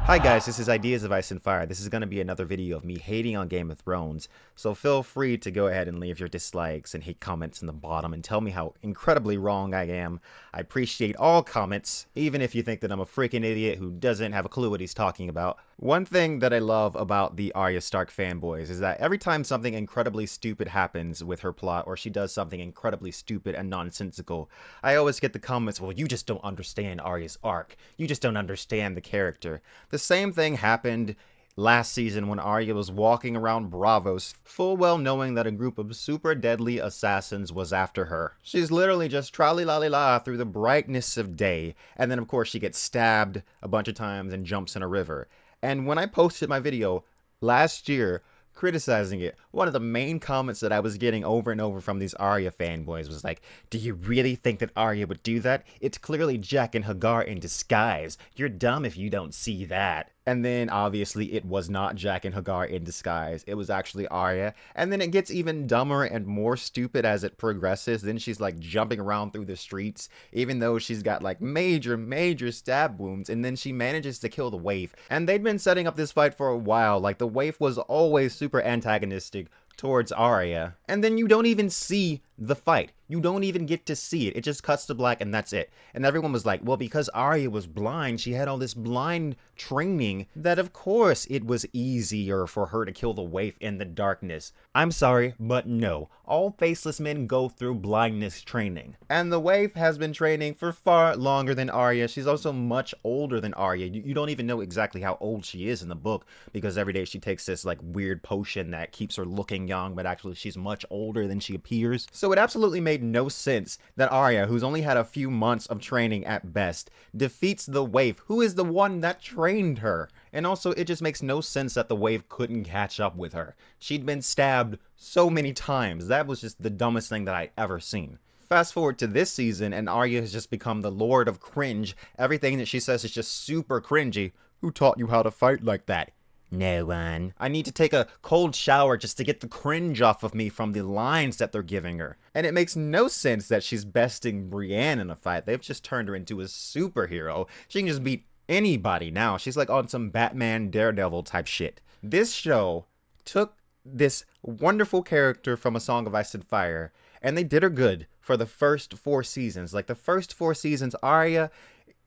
Hi guys, this is Ideas of Ice and Fire. This is going to be another video of me hating on Game of Thrones, so feel free to go ahead and leave your dislikes and hate comments in the bottom and tell me how incredibly wrong I am. I appreciate all comments, even if you think that I'm a freaking idiot who doesn't have a clue what he's talking about. One thing that I love about the Arya Stark fanboys is that every time something incredibly stupid happens with her plot, or she does something incredibly stupid and nonsensical, I always get the comments, well, you just don't understand Arya's arc. You just don't understand the character. The same thing happened last season when Arya was walking around Bravos, full well knowing that a group of super deadly assassins was after her. She's literally just trolley-lolly-la through the brightness of day, and then of course she gets stabbed a bunch of times and jumps in a river. And when I posted my video last year criticizing it, one of the main comments that I was getting over and over from these Arya fanboys was like, do you really think that Arya would do that? It's clearly Jack and Hagar in disguise. You're dumb if you don't see that. And then obviously it was not Jack and Hagar in disguise. It was actually Arya. And then it gets even dumber and more stupid as it progresses. Then she's like jumping around through the streets, even though she's got like major stab wounds. And then she manages to kill the waif. And they'd been setting up this fight for a while. Like the waif was always super antagonistic towards Arya, and then you don't even see the fight. You don't even get to see it. It just cuts to black and that's it. And everyone was like, well, because Arya was blind, she had all this blind training that of course it was easier for her to kill the waif in the darkness. I'm sorry, but no. All faceless men go through blindness training. And the waif has been training for far longer than Arya. She's also much older than Arya. You don't even know exactly how old she is in the book, because every day she takes this like weird potion that keeps her looking young, but actually she's much older than she appears. So it absolutely made no sense that Arya, who's only had a few months of training at best, defeats the waif, who is the one that trained her. And also, it just makes no sense that the waif couldn't catch up with her. She'd been stabbed so many times. That was just the dumbest thing that I ever seen. Fast forward to this season, and Arya has just become the Lord of Cringe. Everything that she says is just super cringy. Who taught you how to fight like that? No one. I need to take a cold shower just to get the cringe off of me from the lines that they're giving her. And it makes no sense that she's besting Brienne in a fight. They've just turned her into a superhero. She can just beat anybody now. She's like on some Batman Daredevil type shit. This show took this wonderful character from A Song of Ice and Fire, and they did her good for the first 4 seasons. Like the first 4 seasons, Arya,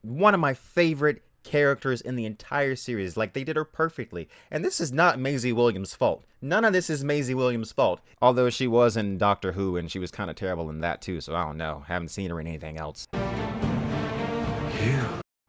one of my favorite characters in the entire series. Like they did her perfectly. And this is not Maisie Williams' fault. None of this is Maisie Williams' fault. Although she was in Doctor Who and she was kind of terrible in that too, so I don't know. Haven't seen her in anything else. Phew.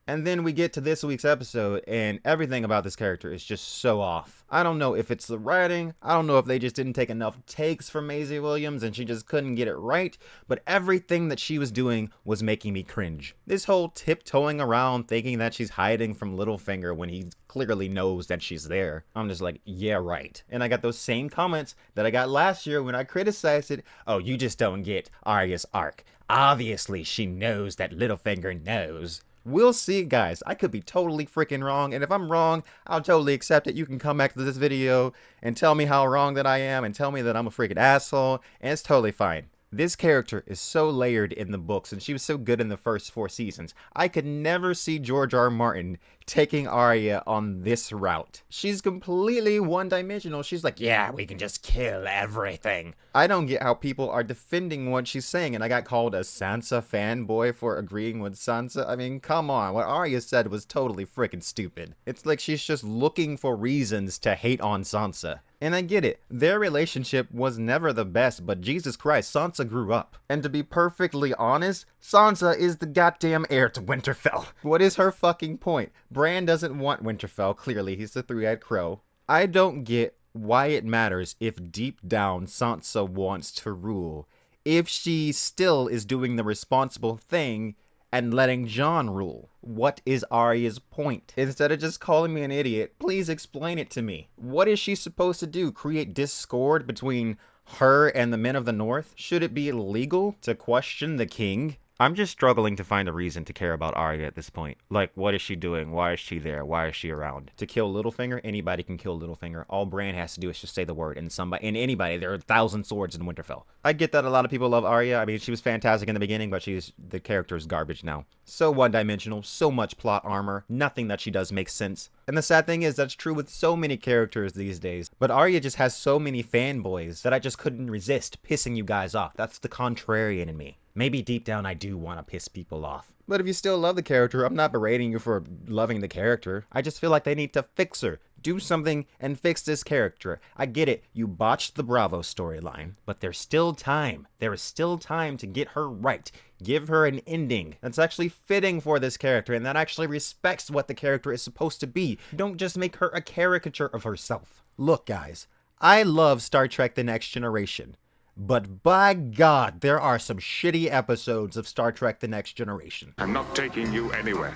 And then we get to this week's episode, and everything about this character is just so off. I don't know if it's the writing, I don't know if they just didn't take enough takes from Maisie Williams and she just couldn't get it right, but everything that she was doing was making me cringe. This whole tiptoeing around thinking that she's hiding from Littlefinger when he clearly knows that she's there. I'm just like, yeah, right. And I got those same comments that I got last year when I criticized it. Oh, you just don't get Arya's arc. Obviously, she knows that Littlefinger knows. We'll see, guys. I could be totally freaking wrong, and if I'm wrong, I'll totally accept it. You can come back to this video and tell me how wrong that I am and tell me that I'm a freaking asshole, and it's totally fine. This character is so layered in the books, and she was so good in the first 4 seasons. I could never see George R. R. Martin taking Arya on this route. She's completely one-dimensional. She's like, yeah, we can just kill everything. I don't get how people are defending what she's saying, and I got called a Sansa fanboy for agreeing with Sansa. I mean, come on. What Arya said was totally freaking stupid. It's like she's just looking for reasons to hate on Sansa. And I get it, their relationship was never the best, but Jesus Christ, Sansa grew up. And to be perfectly honest, Sansa is the goddamn heir to Winterfell. What is her fucking point? Bran doesn't want Winterfell, clearly, he's the three-eyed crow. I don't get why it matters if deep down Sansa wants to rule, if she still is doing the responsible thing and letting Jon rule. What is Arya's point? Instead of just calling me an idiot, please explain it to me. What is she supposed to do? Create discord between her and the men of the North? Should it be illegal to question the king? I'm just struggling to find a reason to care about Arya at this point. Like, what is she doing? Why is she there? Why is she around? To kill Littlefinger? Anybody can kill Littlefinger. All Bran has to do is just say the word, and anybody, there are 1,000 swords in Winterfell. I get that a lot of people love Arya. I mean, she was fantastic in the beginning, but the character is garbage now. So one-dimensional, so much plot armor, nothing that she does makes sense. And the sad thing is that's true with so many characters these days. But Arya just has so many fanboys that I just couldn't resist pissing you guys off. That's the contrarian in me. Maybe deep down I do want to piss people off. But if you still love the character, I'm not berating you for loving the character. I just feel like they need to fix her. Do something and fix this character. I get it, you botched the Bravo storyline, but there's still time. There is still time to get her right. Give her an ending that's actually fitting for this character and that actually respects what the character is supposed to be. Don't just make her a caricature of herself. Look, guys, I love Star Trek The Next Generation. But by God, there are some shitty episodes of Star Trek The Next Generation. I'm not taking you anywhere.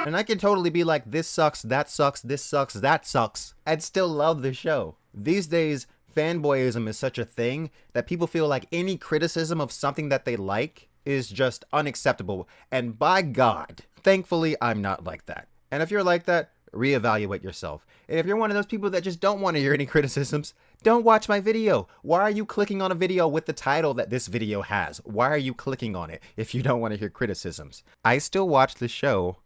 And I can totally be like, this sucks, that sucks, this sucks, that sucks, and still love the show. These days, fanboyism is such a thing that people feel like any criticism of something that they like is just unacceptable. And by God, thankfully, I'm not like that. And if you're like that, reevaluate yourself. And if you're one of those people that just don't want to hear any criticisms, don't watch my video. Why are you clicking on a video with the title that this video has? Why are you clicking on it if you don't want to hear criticisms? I still watch the show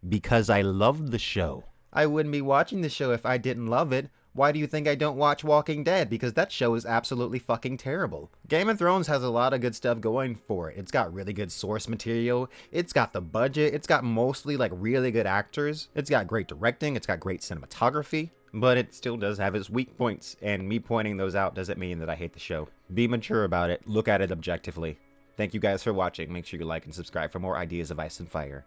because I love the show. I wouldn't be watching the show if I didn't love it. Why do you think I don't watch Walking Dead? Because that show is absolutely fucking terrible. Game of Thrones has a lot of good stuff going for it. It's got really good source material. It's got the budget. It's got mostly like really good actors. It's got great directing. It's got great cinematography. But it still does have its weak points. And me pointing those out doesn't mean that I hate the show. Be mature about it. Look at it objectively. Thank you guys for watching. Make sure you like and subscribe for more ideas of Ice and Fire.